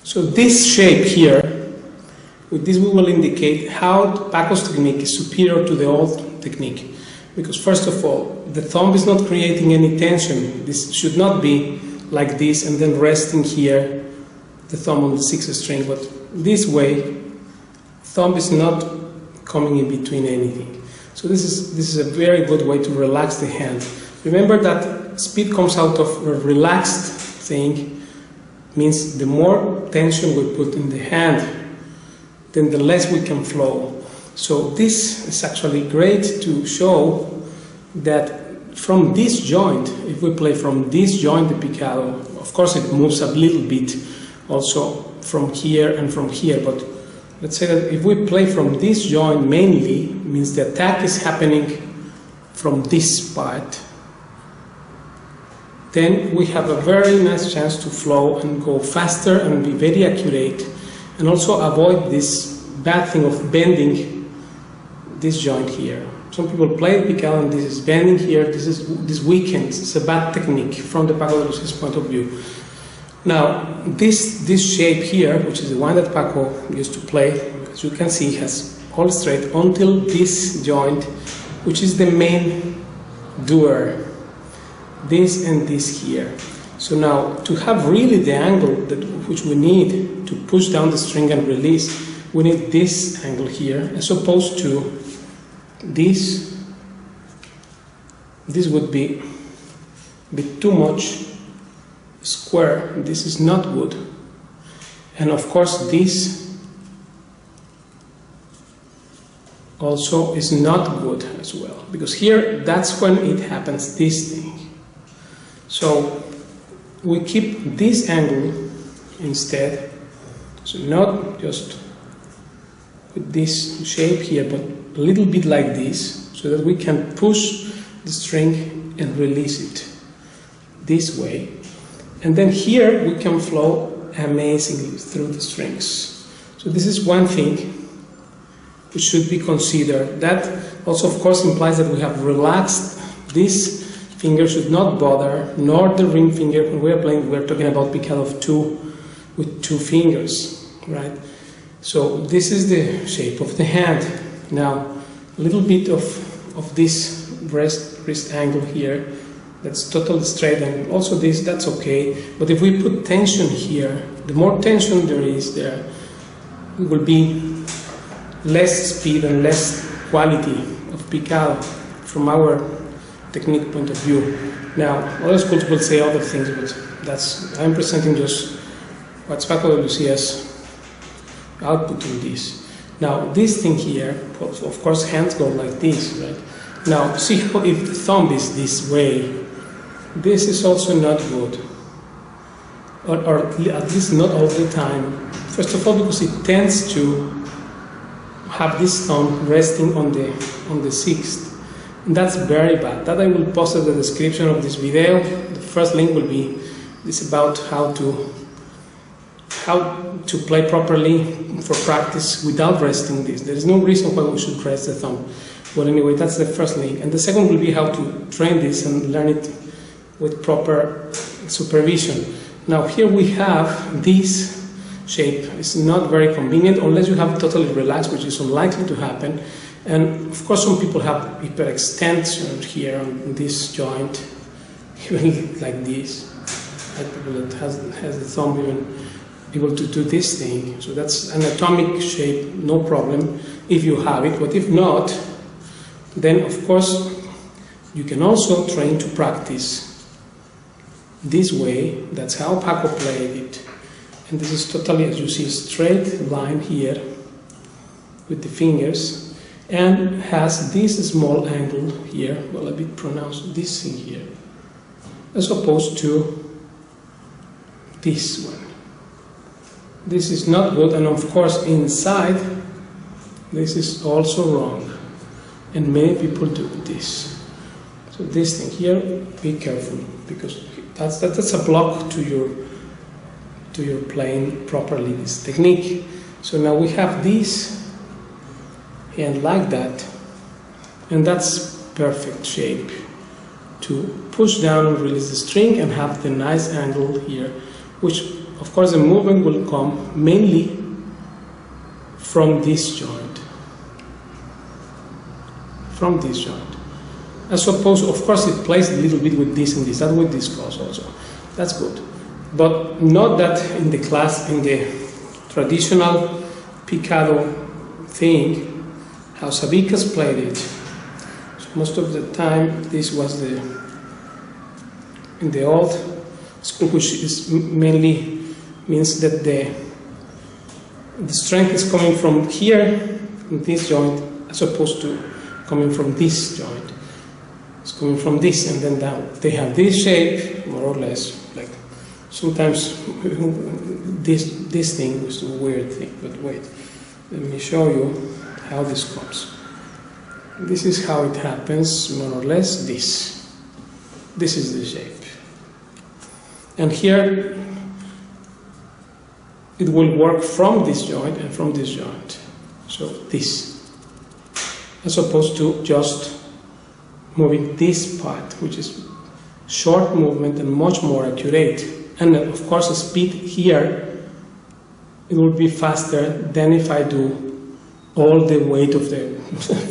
So this shape here, with this we will indicate how Paco's technique is superior to the old technique. Because first of all, the thumb is not creating any tension. This should not be like this and then resting here, the thumb on the 6th string, but this way, thumb is not coming in between anything. So this is a very good way to relax the hand. Remember that speed comes out of a relaxed thing, means the more tension we put in the hand, then the less we can flow. So this is actually great to show that from this joint, if we play from this joint, the Picado, of course it moves a little bit also from here and from here, but let's say that if we play from this joint mainly, means the attack is happening from this part, then we have a very nice chance to flow and go faster and be very accurate, and also avoid this bad thing of bending this joint here. Some people play Picado and this is bending here, this weakens. It's a bad technique from the Paco de Lucia's point of view. Now, this shape here, which is the one that Paco used to play, as you can see, has all straight until this joint, which is the main doer. This and this here. So now, to have really the angle which we need to push down the string and release, we need this angle here, as opposed to this. This would be a bit too much square. This is not good. And of course, this also is not good as well, because here, that's when it happens, this thing. So we keep this angle instead, so not just with this shape here, but a little bit like this, so that we can push the string and release it this way. And then here we can flow amazingly through the strings. So this is one thing which should be considered. That also of course implies that we have relaxed this. Finger should not bother, nor the ring finger. When we are playing, we are talking about Picado of 2 with 2 fingers, right? So this is the shape of the hand. Now, a little bit of this wrist angle here, that's totally straight, and also this, that's okay. But if we put tension here, the more tension there is there, it will be less speed and less quality of Picado from our technique point of view. Now, other schools will say other things, but I'm presenting just what's Paco de Lucia's output in this. Now, this thing here, of course, hands go like this, right? Now, see if the thumb is this way, this is also not good, or at least not all the time. First of all, because it tends to have this thumb resting on the 6th. And that's very bad. That I will post in the description of this video. The first link will be this about how to play properly for practice without resting this. There is no reason why we should rest the thumb. But anyway, that's the first link. And the second will be how to train this and learn it with proper supervision. Now here we have this shape is not very convenient unless you have totally relaxed, which is unlikely to happen. And of course some people have hyperextension here on this joint, even like this, like people that has the thumb even able to do this thing. So that's an anatomic shape, no problem if you have it, but if not, then of course you can also train to practice this way. That's how Paco played it. And this is totally, as you see, a straight line here with the fingers, and has this small angle here, well, a bit pronounced, this thing here, as opposed to this one. This is not good, and of course inside this is also wrong, and many people do this. So this thing here, be careful, because that's a block to your playing properly this technique. So now we have this and like that, and that's perfect shape to push down and release the string and have the nice angle here, which of course the movement will come mainly from this joint, as opposed, of course it plays a little bit with this and this, that with this goes also, that's good, but not that in the class, in the traditional Picado thing, how Sabicas played it. So most of the time this was in the old school, which is mainly means that the strength is coming from here, from this joint, as opposed to coming from this joint. It's coming from this and then down. They have this shape, more or less, like sometimes this thing is a weird thing, but wait, let me show you how this comes. This is how it happens, more or less, this. This is the shape. And here it will work from this joint and from this joint. So this, as opposed to just moving this part, which is short movement and much more accurate. And of course the speed here, it will be faster than if I do all the weight of the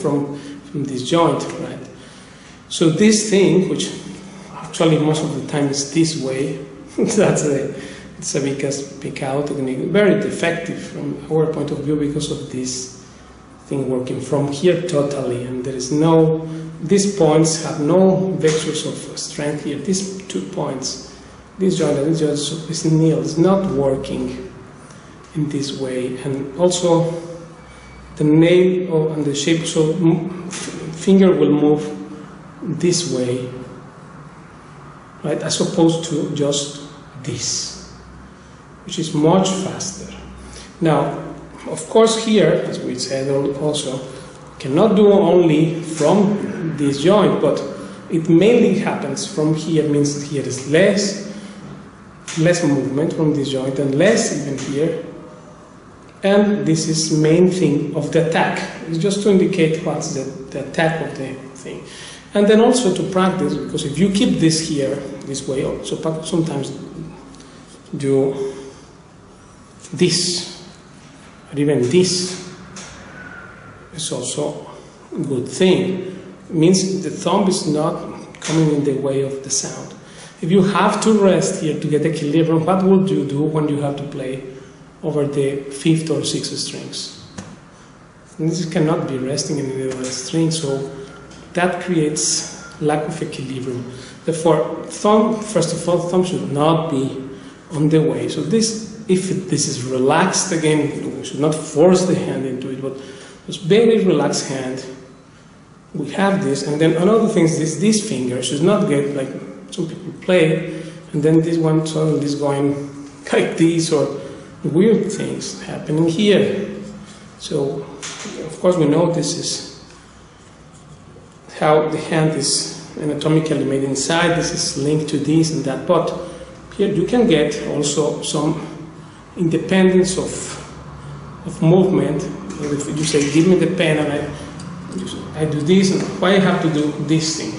from this joint, right? So this thing, which actually most of the time is this way, that's a Sabicas Picado technique, very defective from our point of view because of this thing working from here totally, and there is no, these points have no vectors of strength here. These 2 points, this joint and this joint is nil, it's not working in this way, and also the nail and the shape, so finger will move this way, right, as opposed to just this, which is much faster. Now, of course here, as we said also, cannot do only from this joint, but it mainly happens from here, means that here is less movement from this joint and less even here. And this is main thing of the attack. It's just to indicate what's the attack of the thing. And then also to practice, because if you keep this here, this way, also sometimes do this, or even this, is also a good thing. It means the thumb is not coming in the way of the sound. If you have to rest here to get equilibrium, what would you do when you have to play over the 5th or 6th strings? And this cannot be resting in the other string, so that creates lack of equilibrium. Therefore, thumb, first of all, thumb should not be on the way. So this, if this is relaxed, again, we should not force the hand into it, but just very relaxed hand. We have this, and then another thing is this finger should not get like some people play, and then this one suddenly is going like this, or weird things happening here. So, of course, we know this is how the hand is anatomically made inside. This is linked to this and that, but here you can get also some independence of movement. If you say, give me the pen, and I do this, and why I have to do this thing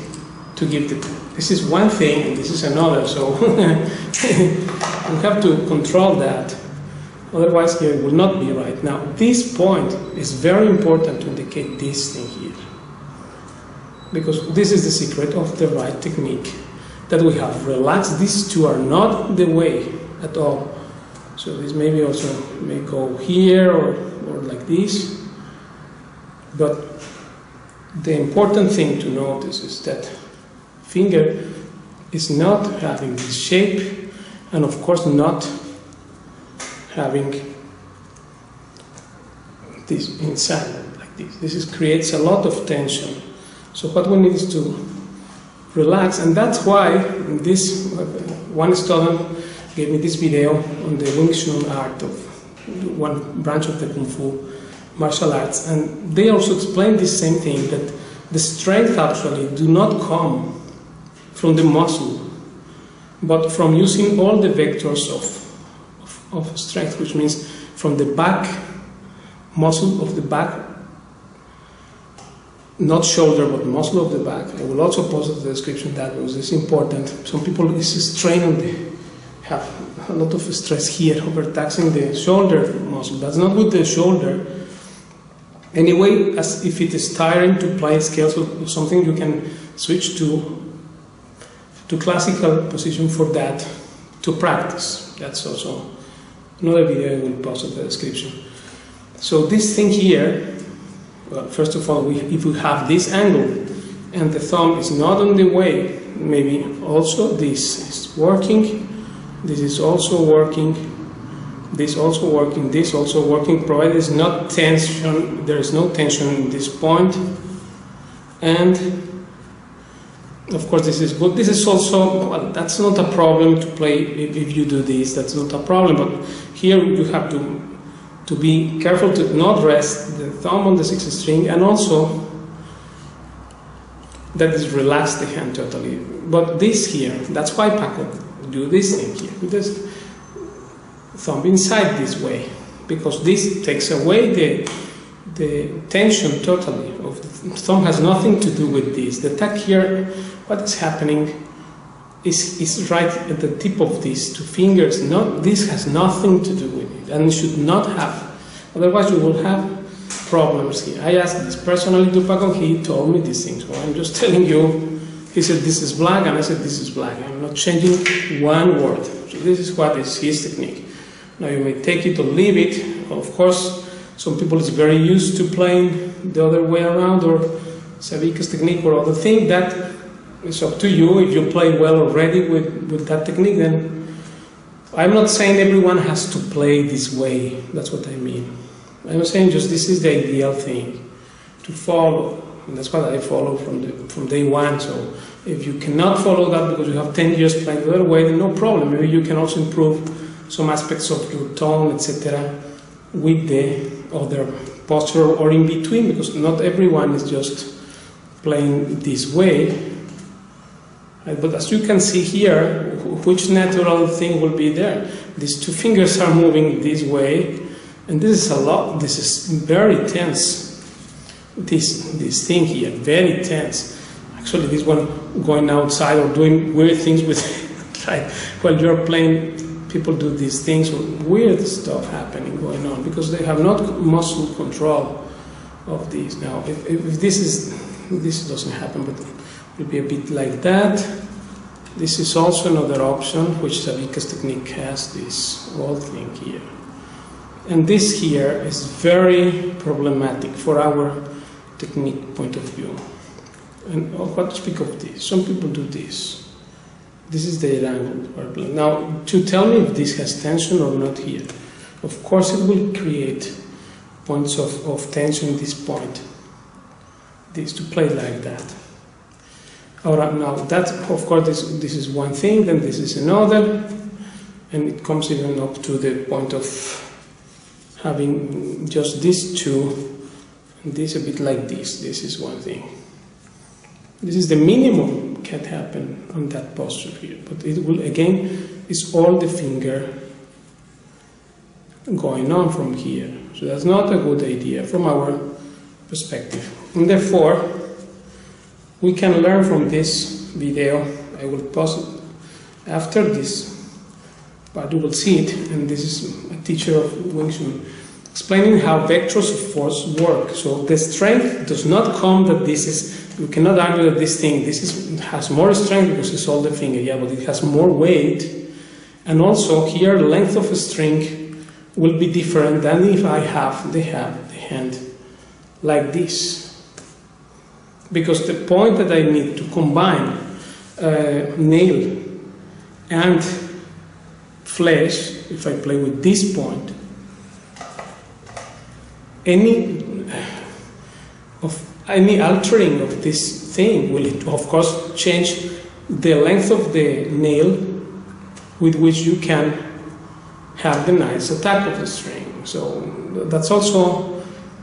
to give the pen? This is one thing, and this is another, so you have to control that. Otherwise here it will not be right. Now this point is very important to indicate this thing here, because this is the secret of the right technique that we have. Relaxed, these two are not the way at all. So this maybe also may go here or like this, but the important thing to notice is that finger is not having this shape, and of course not having this inside like this. This creates a lot of tension. So what we need is to relax, and that's why this one student gave me this video on the Wing Chun art of one branch of the Kung Fu martial arts, and they also explained the same thing, that the strength actually do not come from the muscle, but from using all the vectors of strength, which means from the back muscle of the back, not shoulder but muscle of the back. I will also post the description that because it's important. Some people have a lot of stress here, overtaxing the shoulder muscle. That's not with the shoulder. Anyway, as if it is tiring to play scales or something, you can switch to classical position for that to practice. That's also another video I will post in the description. So this thing here, well, first of all, if we have this angle and the thumb is not on the way, maybe also this is working, this is also working, this also working, this also working, provided it's not tension, there is no tension in this point. And of course this is good. This is also, well, that's not a problem to play if you do this, that's not a problem, but here you have to be careful to not rest the thumb on the sixth string, and also that is relax the hand totally. But this here, that's why Paco do this thing here, because thumb inside this way, because this takes away the tension totally of the thumb. Has nothing to do with this. The tuck here, what is happening is right at the tip of these two fingers. This has nothing to do with it, and should not have. Otherwise you will have problems here. I asked this personally to Paco, he told me these things. Well, I'm just telling you. He said this is black, and I said this is black. I'm not changing one word. So this is what is his technique. Now you may take it or leave it. Of course, some people is very used to playing the other way around, or Savika's technique or other thing. That is up to you. If you play well already with that technique, then I'm not saying everyone has to play this way. That's what I mean. I'm saying just this is the ideal thing to follow. And that's what I follow from day one. So if you cannot follow that because you have 10 years playing the other way, then no problem. Maybe you can also improve some aspects of your tone, etc., with the other posture or in between, because not everyone is just playing this way. Right? But as you can see here, which natural thing will be there? These two fingers are moving this way, and this is a lot. This is very tense. This thing here, very tense. Actually, this one going outside or doing weird things with right while you're playing. People do these things, weird stuff happening, going on, because they have not muscle control of these. Now, if this doesn't happen, but it will be a bit like that. This is also another option, which Savika's technique has, this whole thing here. And this here is very problematic for our technique point of view. And what to speak of this? Some people do this. This is the angle. Now, to tell me if this has tension or not here, of course it will create points of tension at this point. This to play like that. Alright, now that, of course, this is one thing, then this is another, and it comes even up to the point of having just these two, and this a bit like this. This is one thing. This is the minimum can happen on that posture here, but it will again is all the finger going on from here. So that's not a good idea from our perspective. And therefore, we can learn from this video. I will post it after this but you will see it, and this is a teacher of Wing Chun, explaining how vectors of force work. So the strength does not come that this is, you cannot argue that this thing, has more strength because it's all the finger, yeah, but it has more weight. And also here, length of a string will be different than if I have the hand like this. Because the point that I need to combine nail and flesh, if I play with this point, any altering of this thing will, of course, change the length of the nail with which you can have the nice attack of the string. So that's also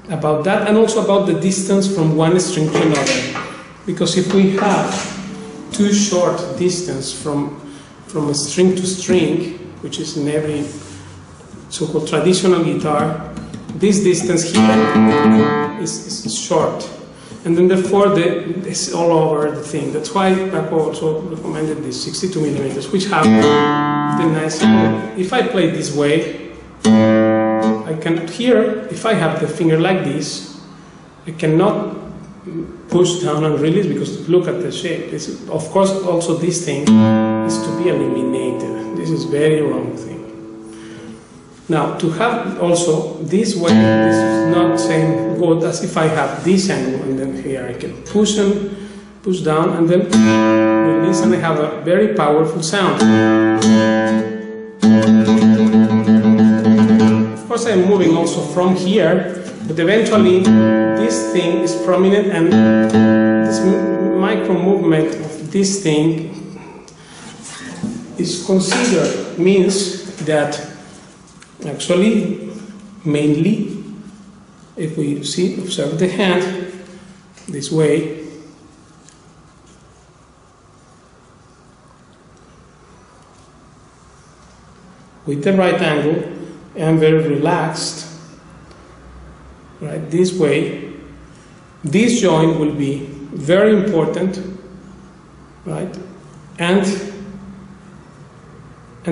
about that, and also about the distance from one string to another. Because if we have too short distance from a string to string, which is in every so-called traditional guitar, this distance here is short, and then therefore it's all over the thing. That's why Paco also recommended this 62 millimeters, which have the nice. If I play this way, I can here. If I have the finger like this, I cannot push down and release because look at the shape. Of course, also this thing is to be eliminated. This is very wrong thing. Now, to have also this way, this is not same good as if I have this angle, and then here I can push and push down, and then release, and I have a very powerful sound. Of course, I'm moving also from here, but eventually this thing is prominent, and this micro movement of this thing is considered, means that actually, mainly, if we observe the hand this way, with the right angle, and very relaxed, right, this way, this joint will be very important, right, and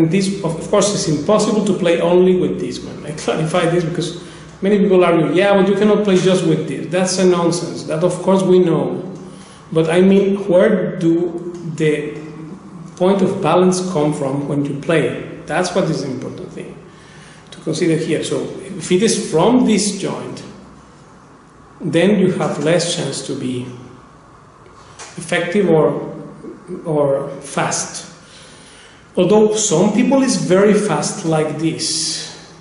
this, of course, is impossible to play only with this one. I clarify this because many people argue, yeah, but you cannot play just with this. That's a nonsense. That, of course, we know. But I mean, where do the point of balance come from when you play? That's what is the important thing to consider here. So if it is from this joint, then you have less chance to be effective or fast. Although some people is very fast like this.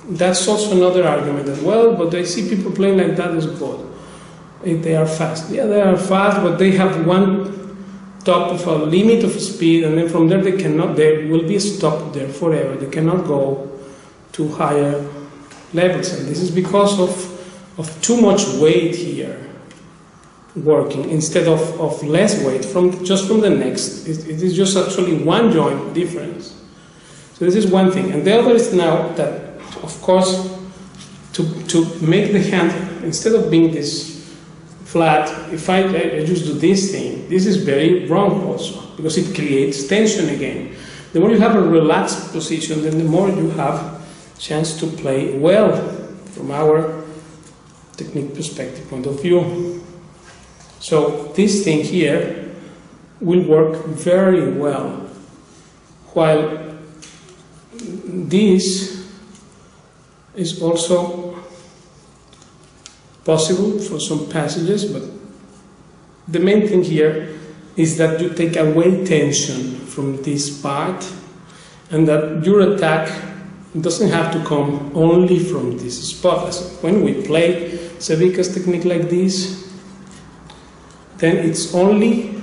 That's also another argument that, well, but I see people playing like that is good. If they are fast. Yeah, they are fast, but they have one top of a limit of speed, and then from there there will be a stop there forever. They cannot go to higher levels. And this is because of too much weight here working instead of less weight just from the next. It is just actually one joint difference. So this is one thing. And the other is now that, of course, to make the hand, instead of being this flat, if I just do this thing, this is very wrong also, because it creates tension again. The more you have a relaxed position, then the more you have chance to play well from our technique perspective point of view. So this thing here will work very well, while this is also possible for some passages, but the main thing here is that you take away tension from this part, and that your attack doesn't have to come only from this spot. When we play Sevika's technique like this, then it's only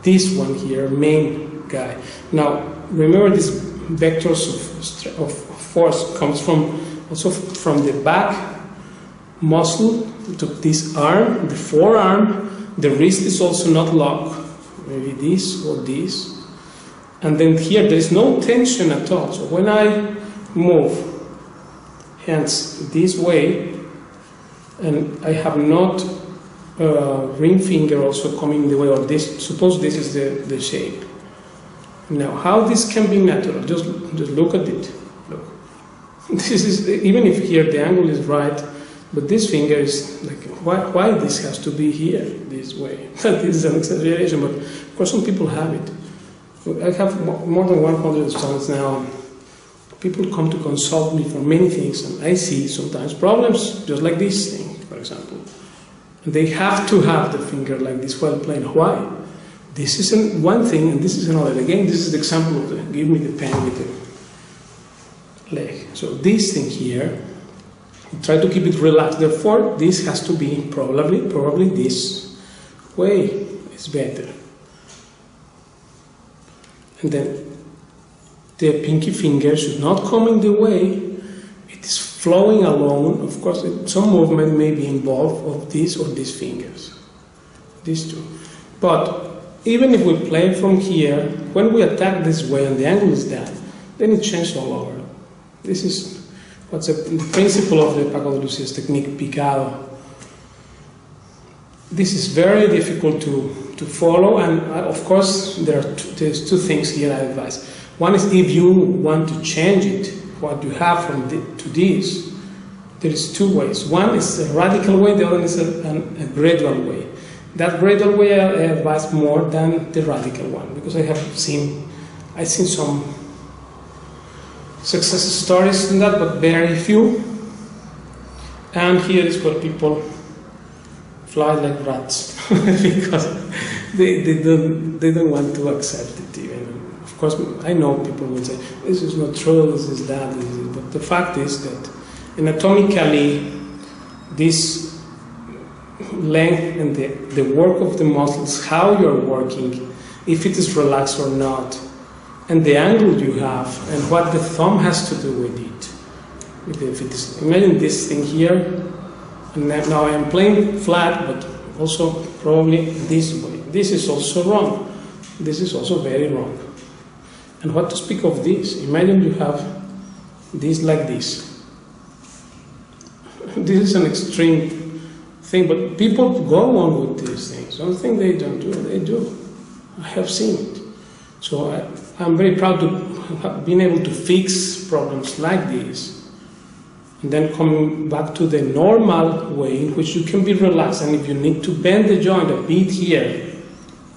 this one here, main guy. Now, remember these vectors of force comes also from the back muscle to this arm, the forearm. The wrist is also not locked, maybe this or this. And then here there is no tension at all. So when I move hands this way, and I have not ring finger also coming the way of this, suppose this is the shape. Now, how this can be natural? Just look at it. Look. This is, even if here the angle is right, but this finger is like, why this has to be here this way? This is an exaggeration, but of course some people have it. I have more than 100 students now. People come to consult me for many things, and I see sometimes problems just like this thing, for example. And they have to have the finger like this while playing. Why? This is one thing, and this is another. Again, this is the example of the, give me the pen with the leg. So this thing here, try to keep it relaxed. Therefore, this has to be probably this way is better. And then the pinky finger should not come in the way. It is flowing along. Of course, some movement may be involved of this or these fingers. These two. But even if we play from here, when we attack this way and the angle is that, then it changes all over. This is what's the principle of the Paco de Lucia's technique, Picado. This is very difficult to follow, and of course there's two things here I advise. One is if you want to change it, what you have from to this, there is two ways. One is a radical way, the other is a gradual way. That gradual way I advise more than the radical one, because I've seen some success stories in that, but very few. And here is where people fly like rats because they don't want to accept it even. Of course, I know people will say, this is not true, this is that, but the fact is that anatomically, this length and the work of the muscles, how you're working, if it is relaxed or not, and the angle you have, and what the thumb has to do with it. If it is, imagine this thing here, and now I am playing flat, but also probably this way. This is also wrong. This is also very wrong. And what to speak of this? Imagine you have this like this. This is an extreme thing, but people go on with these things. Don't think they don't do it. They do. I have seen it. So I'm very proud to have been able to fix problems like this. And then coming back to the normal way in which you can be relaxed. And if you need to bend the joint a bit here,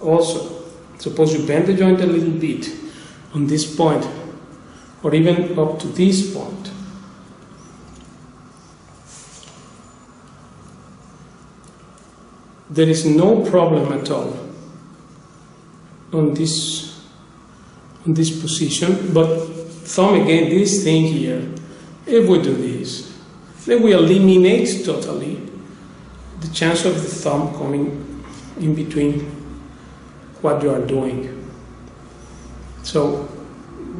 also, suppose you bend the joint a little bit on this point, or even up to this point. There is no problem at all on this position, but thumb again, this thing here, if we do this, then we eliminate totally the chance of the thumb coming in between what you are doing. So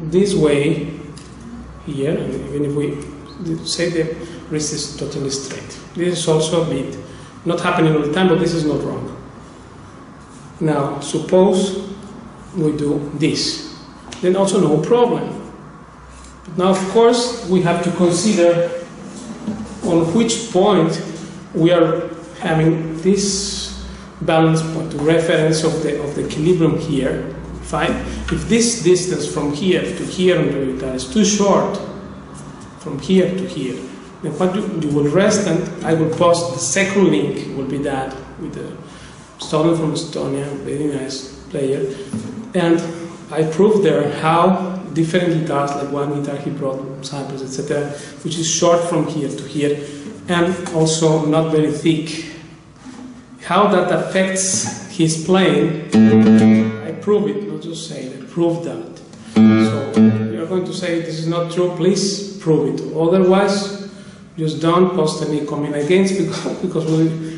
this way here, and even if we say the wrist is totally straight, this is also a bit not happening all the time, but this is not wrong. Now suppose we do this, then also no problem. But now of course we have to consider on which point we are having this balance point, the reference of the equilibrium here. If this distance from here to here on the guitar is too short, from here to here, then what you will rest, and I will post the second link, will be that with the student from Estonia, very nice player, and I proved there how different guitars, like one guitar he brought samples, etc., which is short from here to here, and also not very thick, how that affects his playing. I prove it, not just say it, I prove that. So you're going to say this is not true, please prove it. Otherwise, just don't post any comment against, because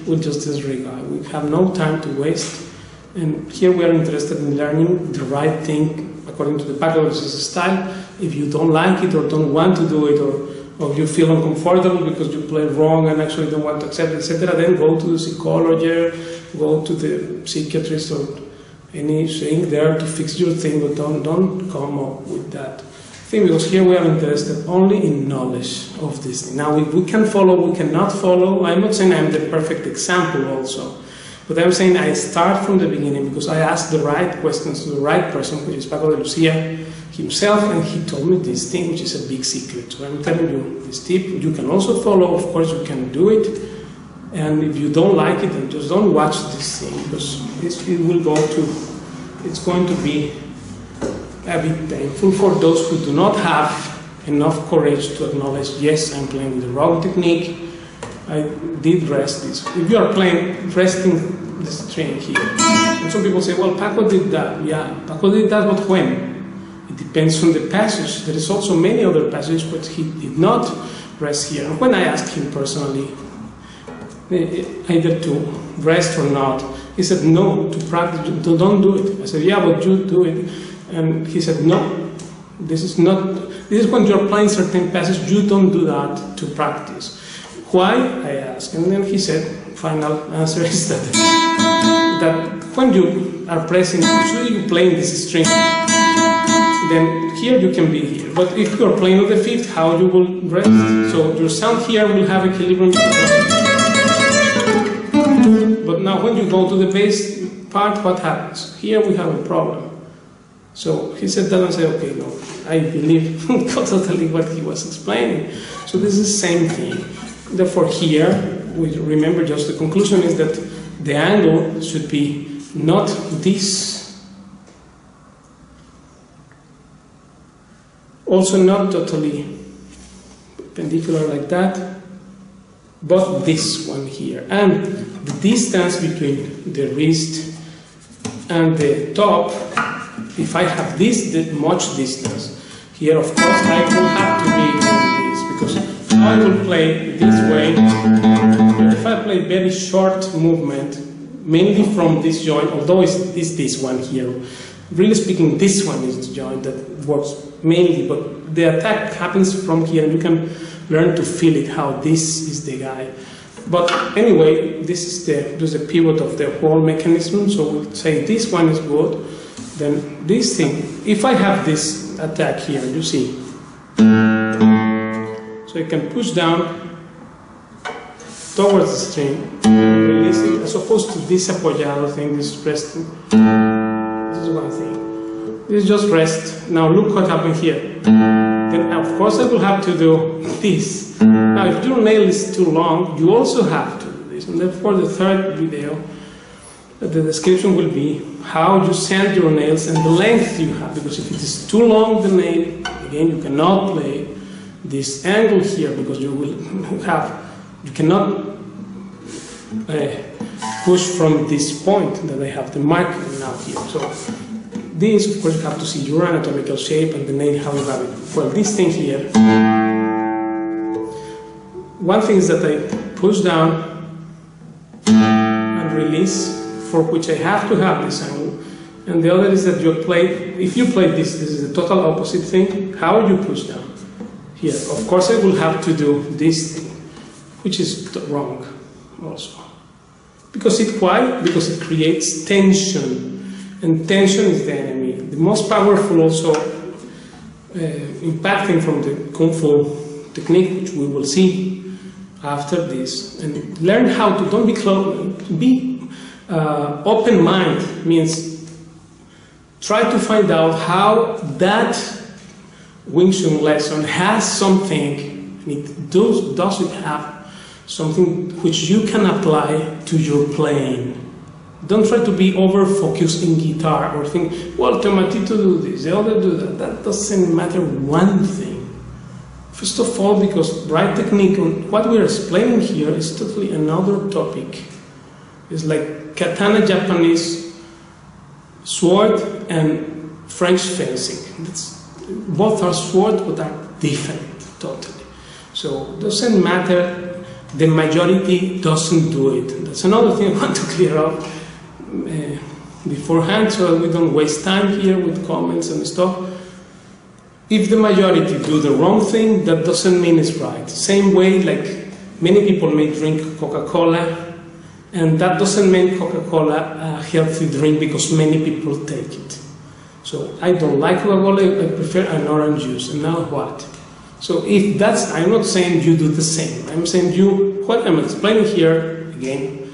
we'll just disregard. We have no time to waste. And here we are interested in learning the right thing according to the Paco de Lucia style. If you don't like it or don't want to do it, or you feel uncomfortable because you play wrong and actually don't want to accept it, etc., then go to the psychologist, go to the psychiatrist or anything there to fix your thing, but don't come up with that thing, because here we are interested only in knowledge of this thing. Now, if we can follow, we cannot follow. I'm not saying I'm the perfect example also, But I'm saying I start from the beginning because I asked the right questions to the right person, which is Paco de Lucia himself, and he told me this thing, which is a big secret. So I'm telling you this tip. You can also follow, of course, you can do it. And if you don't like it, then just don't watch this thing, because it's going to be a bit painful for those who do not have enough courage to acknowledge, yes, I'm playing with the wrong technique, I did rest this. If you are playing, resting the string here, and some people say, well, Paco did that. Yeah, Paco did that, but when? It depends on the passage. There is also many other passages where he did not rest here. And when I asked him personally, either to rest or not, he said, no, to practice, don't do it. I said, yeah, but you do it. And he said, no, this is when you're playing certain passages, you don't do that to practice. Why? I asked. And then he said, final answer is that when you are pressing, usually you play in this string, then here you can be here. But if you are playing on the fifth, how you will rest? So your sound here will have equilibrium. But now when you go to the bass part, what happens? Here we have a problem. So he said that, and I said, okay, no, I believe totally what he was explaining. So this is the same thing. Therefore here, we remember just the conclusion is that the angle should be not this, also not totally perpendicular like that, but this one here. And the distance between the wrist and the top, if I have this much distance, here of course I will have to be doing this, because I will play this way. If I play very short movement, mainly from this joint, although it's this one here, really speaking, this one is the joint that works mainly, but the attack happens from here, and you can learn to feel it, how this is the guy. But anyway, this is the pivot of the whole mechanism. So we'll say this one is good. Then this thing, if I have this attack here, you see, so I can push down towards the string, release it, as opposed to this apoyado thing, this resting. This is one thing. This is just rest. Now look what happened here. Then of course I will have to do this. Now if your nail is too long, you also have to do this. And therefore the third video, the description will be how you sand your nails and the length you have. Because if it is too long, the nail, again, you cannot play this angle here, because you will have, you cannot push from this point that I have the mark now here. So this, of course, you have to see your anatomical shape and the nail, how you have it. Well, this thing here, one thing is that I push down and release, for which I have to have this angle, and the other is that you play, if you play this is the total opposite thing. How you push down? Here, of course I will have to do this thing, which is wrong also. Because why? Because it creates tension, and tension is the enemy. The most powerful also impacting from the Kung Fu technique, which we will see after this, and learn how to, don't be close, be open mind, means try to find out how that Wing Chun lesson has something, and it does it have something which you can apply to your playing. Don't try to be over-focused in guitar or think, well, Tomatito do this, the other do that. That doesn't matter one thing. First of all, because right technique, what we are explaining here is totally another topic. It's like katana Japanese, sword, and French fencing. Both are swords, but are different, totally. So it doesn't matter, the majority doesn't do it. That's another thing I want to clear up beforehand, so we don't waste time here with comments and stuff. If the majority do the wrong thing, that doesn't mean it's right. Same way, like many people may drink Coca-Cola, and that doesn't make Coca-Cola a healthy drink because many people take it. So I don't like Coca-Cola, I prefer an orange juice, and now what? So if that's, I'm not saying you do the same, I'm saying what I'm explaining here, again,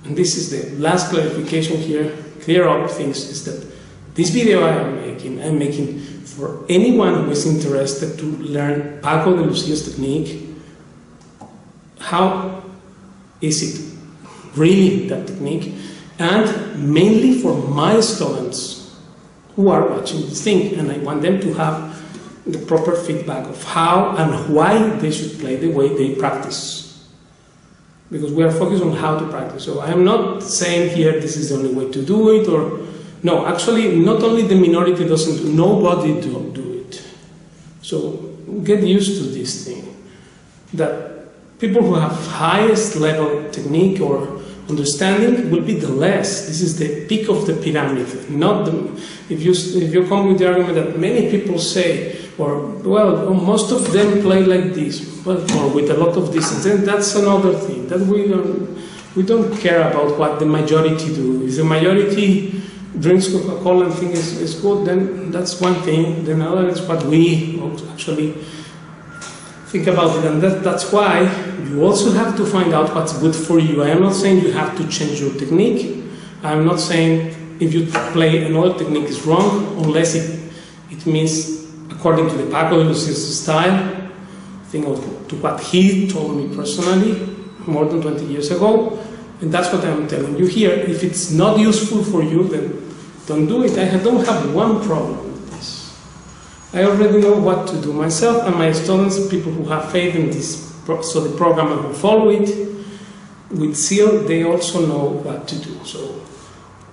and this is the last clarification here, clear up things, is that this video I'm making for anyone who is interested to learn Paco de Lucia's technique. How is it really that technique? And mainly for my students who are watching this thing, and I want them to have the proper feedback of how and why they should play the way they practice. Because we are focused on how to practice. So I am not saying here this is the only way to do it, or no, actually not only the minority doesn't, nobody do it. So get used to this thing, that people who have highest level technique or understanding will be the less. This is the peak of the pyramid, not the, if you come with the argument that many people say, or well, most of them play like this, well, or with a lot of distance, then that's another thing, that we don't care about what the majority do. If the majority drinks Coca-Cola and thinks is good, then that's one thing, then another is what we actually think about it, and that's why you also have to find out what's good for you. I am not saying you have to change your technique. I am not saying if you play another technique is wrong, unless it means according to the Paco de Lucia's style, to what he told me personally more than 20 years ago, and that's what I'm telling you here. If it's not useful for you, then don't do it. I don't have one problem with this. I already know what to do myself, and my students, people who have faith in this, so the programmer who follow it with zeal, they also know what to do. So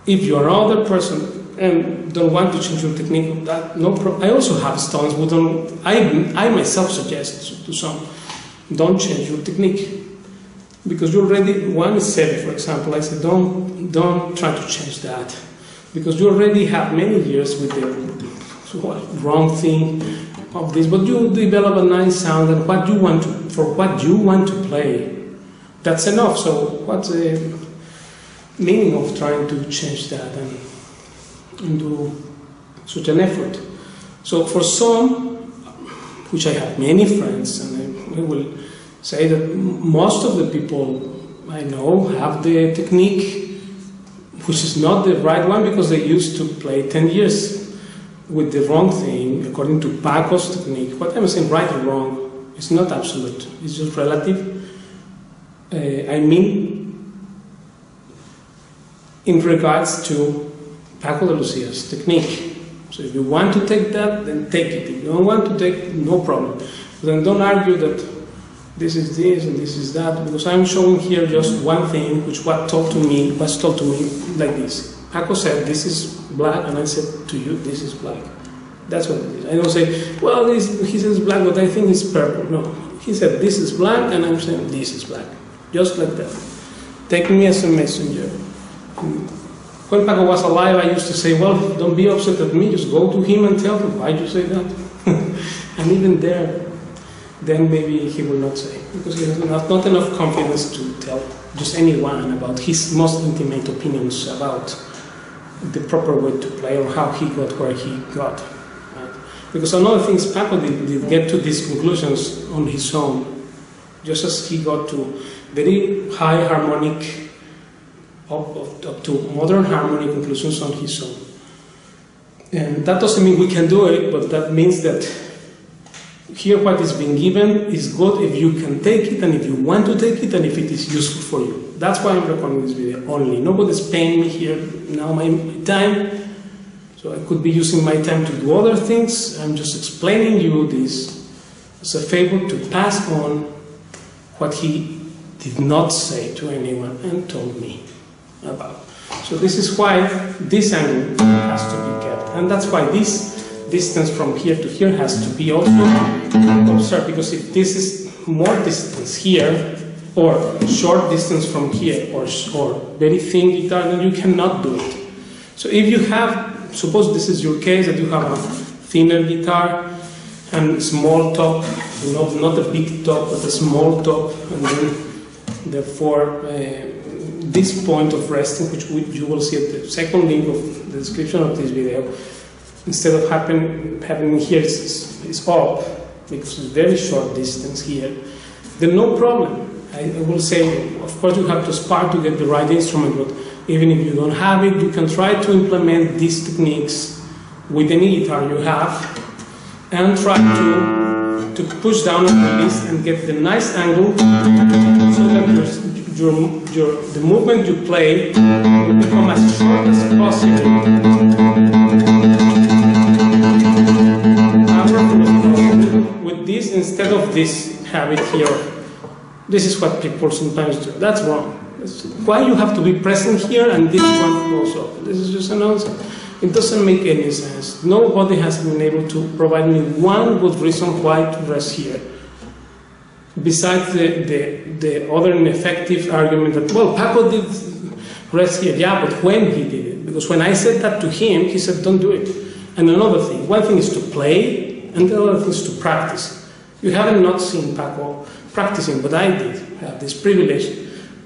if you are another person and don't want to change your technique, that no problem. I also have students who don't. I myself suggest to some, don't change your technique, because you already, one is said, for example, I said don't try to change that, because you already have many years with the wrong thing of this, but you develop a nice sound, and what you want to, for what you want to play, that's enough. So what's the meaning of trying to change that and do such an effort? So for some, which I have many friends, and I will say that most of the people I know have the technique, which is not the right one, because they used to play 10 years with the wrong thing, according to Paco's technique. What I'm saying, right or wrong, it's not absolute, it's just relative. I mean, in regards to Paco de Lucia's technique. So if you want to take that, then take it. If you don't want to take it, no problem. Then don't argue that this is this and this is that, because I'm showing here just one thing, which was told to me like this. Paco said, this is black, and I said to you, this is black. That's what it is. I don't say, well, he says black, but I think it's purple. No, he said, this is black, and I'm saying, this is black. Just like that. Take me as a messenger. When Paco was alive, I used to say, well, don't be upset at me, just go to him and tell him, why'd you say that? And even there, then maybe he will not say, because he has not enough confidence to tell just anyone about his most intimate opinions about the proper way to play, or how he got where he got. Right? Because another thing is, Paco did get to these conclusions on his own, just as he got to very high harmonic, up to modern harmony conclusions on his own. And that doesn't mean we can do it, but that means that here what is being given is good if you can take it, and if you want to take it, and if it is useful for you. That's why I'm recording this video only. Nobody's paying me here now my time, so I could be using my time to do other things. I'm just explaining you this as a favor to pass on what he did not say to anyone and told me about. So this is why this angle has to be kept, and that's why this distance from here to here has to be also observed, because if this is more distance here, or short distance from here, or very thin guitar, then you cannot do it. So if you have, suppose this is your case, that you have a thinner guitar and small top, not a big top, but a small top, and then therefore this point of resting, which you will see at the second link of the description of this video, instead of having here is up, because it's very short distance here, then no problem. I will say, of course you have to spar to get the right instrument, but even if you don't have it, you can try to implement these techniques with any guitar you have and try to push down and release and get the nice angle so that the movement you play will become as short as possible. With this, instead of this habit here, this is what people sometimes do. That's wrong. That's why you have to be present here and this one goes up. This is just a nonsense. It doesn't make any sense. Nobody has been able to provide me one good reason why to rest here. Besides the other ineffective argument that, well, Paco did rest here. Yeah, but when he did it? Because when I said that to him, he said, don't do it. And another thing, one thing is to play, and the other thing is to practice. You haven't not seen Paco practicing, but I did have this privilege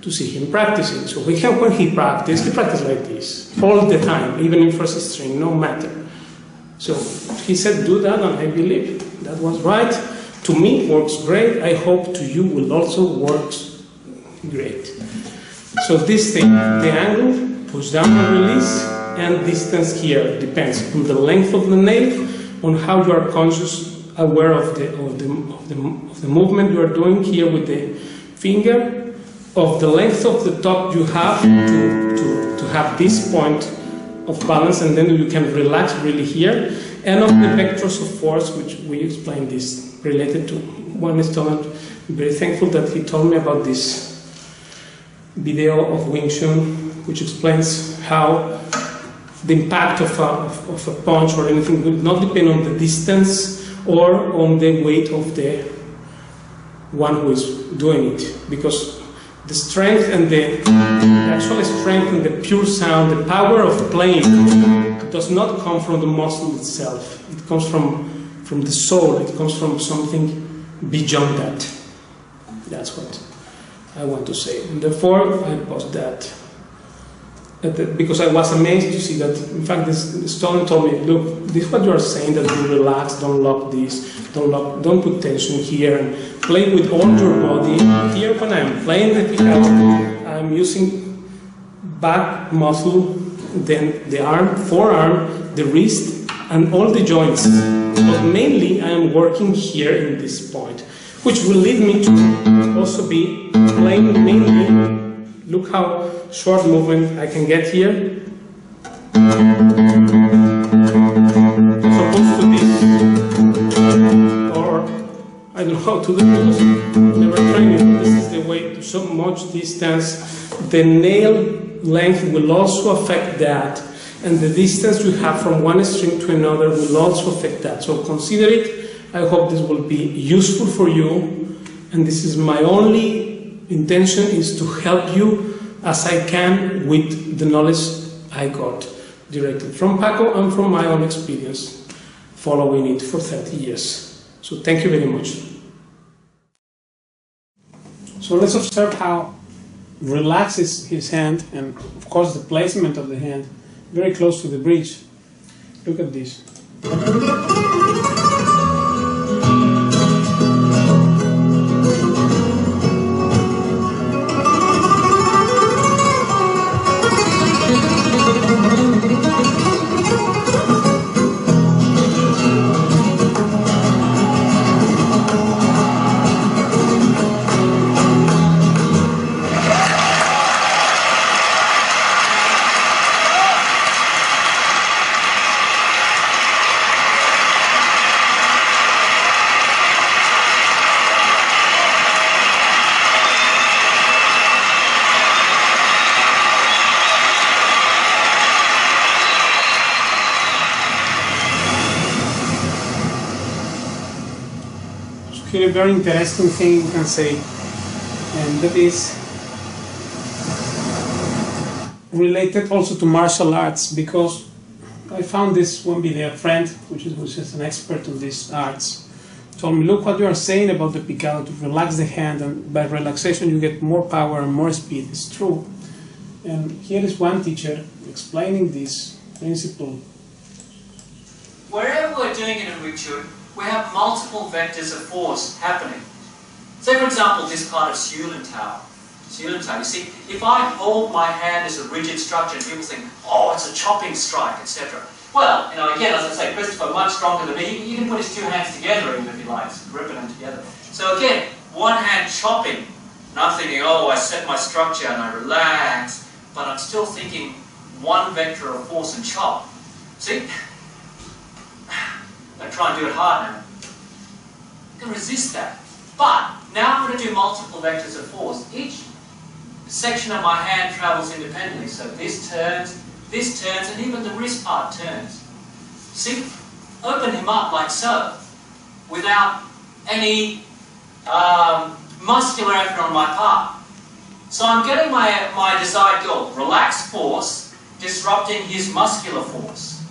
to see him practicing. So when he practiced like this, all the time, even in first string, no matter. So he said, do that, and I believe that was right. To me, works great. I hope to you will also work great. So this thing, the angle, push down and release, and distance here depends on the length of the nail, on how you are conscious, aware of the movement you are doing here with the finger, of the length of the top you have to have this point of balance, and then you can relax really here, and of the vectors of force, which we explained this related to one student. I'm very thankful that he told me about this video of Wing Chun, which explains how the impact of a punch or anything will not depend on the distance or on the weight of the one who is doing it, because the strength and the actual strength and the pure sound, the power of playing, does not come from the muscle itself. It comes from the soul. It comes from something beyond that. That's what I want to say. And therefore, I post that. Because I was amazed to see that, in fact, this student told me, look, this is what you are saying, that you relax, don't lock this, don't put tension here, and play with all your body. Here, when I'm playing the Picado, I'm using back muscle, then the arm, forearm, the wrist, and all the joints. But mainly, I am working here in this point, which will lead me to also be playing mainly. Look how short movement I can get here. As opposed to this, or I don't know how to do it because I never trained it. This is the way to so much distance. The nail length will also affect that, and the distance you have from one string to another will also affect that. So consider it. I hope this will be useful for you, and this is my only intention, is to help you as I can with the knowledge I got directly from Paco and from my own experience following it for 30 years. So thank you very much. So let's observe how relaxes his hand, and of course the placement of the hand very close to the bridge. Look at this. A very interesting thing you can say, and that is related also to martial arts, because I found this one video. A friend, which is an expert on these arts, told me, look what you are saying about the Picado, to relax the hand, and by relaxation you get more power and more speed. It's true. And here is one teacher explaining this principle. Wherever we're doing it in Chun, we have multiple vectors of force happening. Say, for example, this part of Superlative. You see, if I hold my hand as a rigid structure, and people think, oh, it's a chopping strike, etc. Well, you know, again, as I say, Christopher, much stronger than me. He can put his two hands together, even if he likes, gripping them together. So again, one hand chopping, and I'm thinking, oh, I set my structure and I relax, but I'm still thinking one vector of force and chop. See? I'm going to try and do it hard now. I can resist that. But now I'm going to do multiple vectors of force. Each section of my hand travels independently. So this turns, and even the wrist part turns. See? Open him up like so, without any muscular effort on my part. So I'm getting my desired goal. Relaxed force, disrupting his muscular force.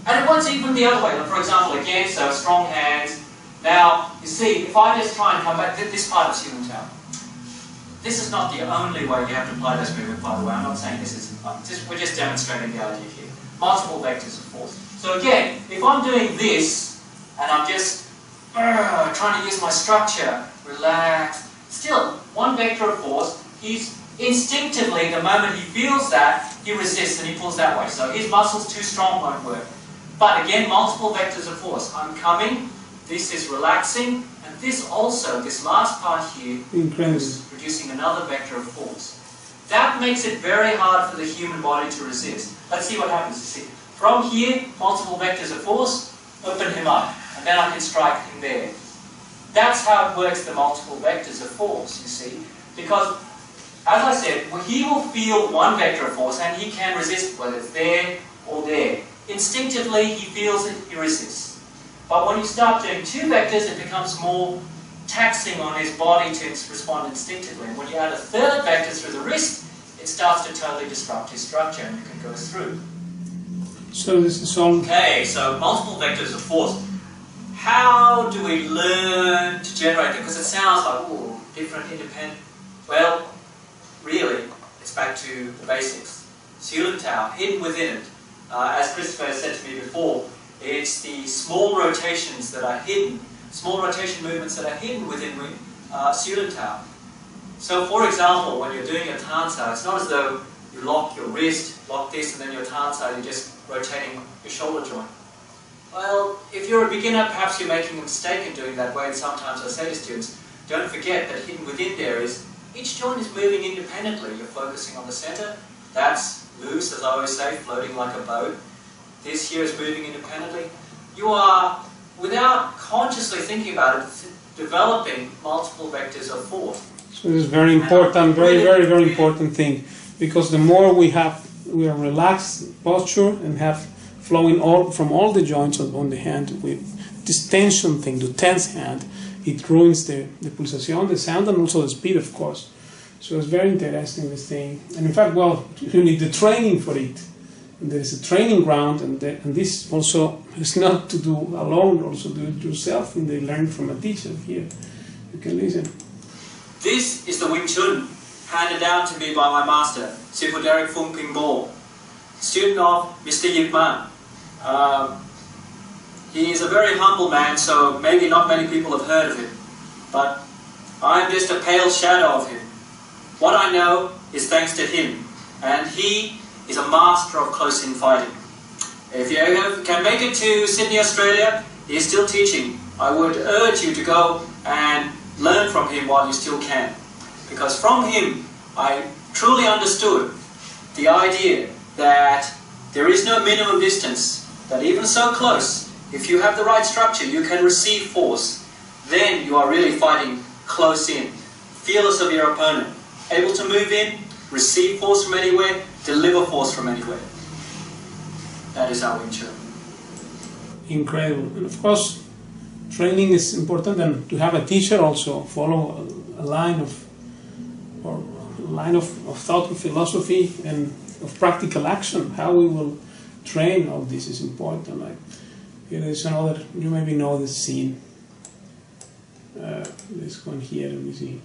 And it works even the other way. For example, again, so strong hands. Now, you see, if I just try and come back, this part of Superlative. This is not the only way you have to apply this movement, by the way. I'm not saying this is, we're just demonstrating the idea here. Multiple vectors of force. So again, if I'm doing this, and I'm just trying to use my structure, relax, still, one vector of force, he's instinctively, the moment he feels that, he resists and he pulls that way. So his muscles too strong won't work. But again, multiple vectors of force. I'm coming, this is relaxing, and this also, this last part here, is producing another vector of force. That makes it very hard for the human body to resist. Let's see what happens. You see, from here, multiple vectors of force, open him up, and then I can strike him there. That's how it works, the multiple vectors of force, you see. Because, as I said, he will feel one vector of force, and he can resist, whether it's there or there. Instinctively, he feels it, he resists. But when you start doing two vectors, it becomes more taxing on his body to respond instinctively. And when you add a third vector through the wrist, it starts to totally disrupt his structure, and you can go through. So this is all... Okay, so multiple vectors of force. How do we learn to generate them? Because it sounds like, ooh, different, independent. Well, really, it's back to the basics. Superlative, hidden within it. As Christopher said to me before, it's the small rotations that are hidden, small rotation movements that are hidden within Superlative. So, for example, when you're doing a tanza, it's not as though you lock your wrist, lock this, and then your tanza, you're just rotating your shoulder joint. Well, if you're a beginner, perhaps you're making a mistake in doing that way, and sometimes I say to students, don't forget that hidden within there is, each joint is moving independently. You're focusing on the center, that's loose, as I always say, floating like a boat. This here is moving independently. You are, without consciously thinking about it, developing multiple vectors of force. So this is very important, very important thing, because the more we are relaxed posture and have flowing from all the joints on the hand with this tension thing, the tense hand, it ruins the pulsation, the sound, and also the speed, of course. So it's very interesting, this thing. And in fact, well, you need the training for it. And there is a training ground, and this also is not to do alone, also do it yourself, and they learn from a teacher here. You can listen. This is the Wing Chun, handed down to me by my master, Sifu Derek Phung Ping Bo, student of Mr. Yip Man. He is a very humble man, so maybe not many people have heard of him, but I'm just a pale shadow of him. What I know is thanks to him, and he is a master of close-in fighting. If you can make it to Sydney, Australia, he is still teaching. I would urge you to go and learn from him while you still can. Because from him, I truly understood the idea that there is no minimum distance, that even so close, if you have the right structure, you can receive force. Then you are really fighting close in, fearless of your opponent, able to move in, receive force from anywhere, deliver force from anywhere. That is our Wing Chun. Incredible. And of course, training is important, and to have a teacher also follow a line of thought, of philosophy, and of practical action. How we will train all this is important. Like, here is another, you maybe know this scene. This one here, let me see.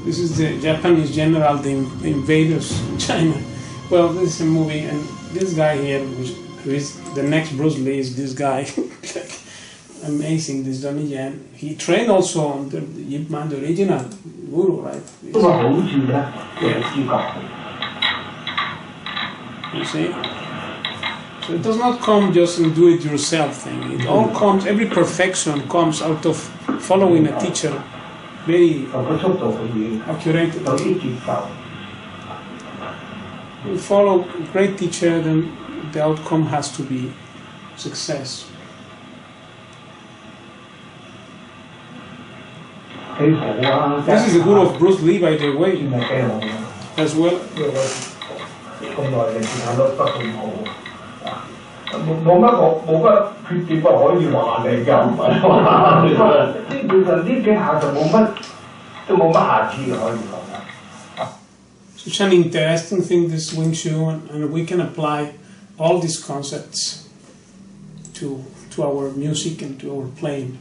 This is the Japanese general, the invaders in China. Well, this is a movie, and this guy here, who is the next Bruce Lee, is this guy. Amazing, this Donnie Yen. He trained also under Yip Man, the original guru, right? You see? So it does not come just in do-it-yourself thing. It all comes, every perfection comes out of following a teacher very accurately. You follow a great teacher, then the outcome has to be success. This is the guru of Bruce Lee, by the way, as well. 冇乜缺點可以話你㗎，唔係話基本上呢幾下就冇乜瑕疵嘅可以講啦。Such an interesting thing, this Wing Chun, and we can apply all these concepts to our music and to our playing.